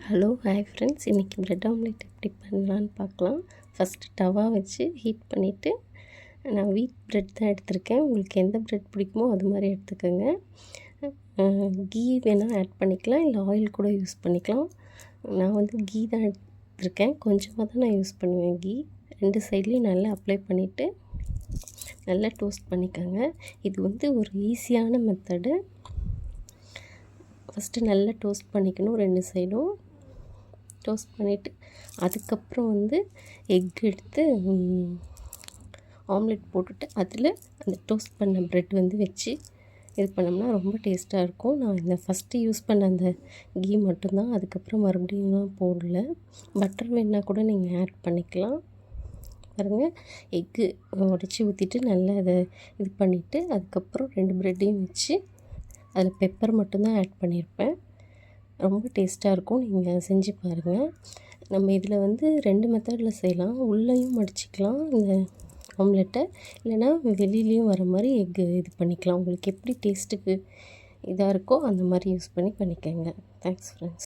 Hello hi friends, இன்றைக்கி bread omelette எப்படி பண்ணலான்னு பார்க்கலாம். ஃபஸ்ட்டு தவா வச்சு ஹீட் பண்ணிவிட்டு, நான் வீட் ப்ரெட் தான் எடுத்திருக்கேன். உங்களுக்கு எந்த ப்ரெட் பிடிக்குமோ அது மாதிரி எடுத்துக்கோங்க. கீ வேணால் ஆட் பண்ணிக்கலாம், இல்லை ஆயில் கூட யூஸ் பண்ணிக்கலாம். நான் வந்து கீ தான் எடுத்திருக்கேன், கொஞ்சமாக தான் நான் யூஸ் பண்ணுவேன் கீ. 2 சைட்லேயும் நல்லா அப்ளை பண்ணிவிட்டு நல்லா டோஸ்ட் பண்ணிக்கோங்க. இது வந்து ஒரு ஈஸியான மெத்தடு. ஃபஸ்ட்டு நல்லா டோஸ்ட் பண்ணிக்கணும், 2 சைடும் டோஸ்ட் பண்ணிவிட்டு அதுக்கப்புறம் வந்து எக் எடுத்து ஆம்லெட் போட்டுட்டு அதில் அந்த டோஸ்ட் பண்ண ப்ரெட் வந்து வச்சு இது பண்ணோம்னா ரொம்ப டேஸ்ட்டாக இருக்கும். நான் இந்த ஃபஸ்ட்டு யூஸ் பண்ண அந்த கீ மட்டும்தான், அதுக்கப்புறம் மறுபடியும்லாம் போடல. பட்டர் வேணால் கூட நீங்கள் ஆட் பண்ணிக்கலாம். பாருங்கள், எக்கு உடச்சி ஊற்றிட்டு நல்லா அதை இது பண்ணிவிட்டு அதுக்கப்புறம் 2 ப்ரெட்டையும் வச்சு அதில் பெப்பர் மட்டும்தான் ஆட் பண்ணியிருப்பேன். ரொம்ப டேஸ்ட்டாக இருக்கும், நீங்கள் செஞ்சு பாருங்கள். நம்ம இதில் வந்து 2 மெத்தடில் செய்யலாம். உள்ளேயும் மடிச்சிக்கலாம் இந்த ஆம்லெட்டை, இல்லைனா வெளியிலையும் வர மாதிரி எக்கு இது பண்ணிக்கலாம். உங்களுக்கு எப்படி டேஸ்ட்டுக்கு இதாக இருக்கோ அந்த மாதிரி யூஸ் பண்ணிக்கோங்க. Thanks friends.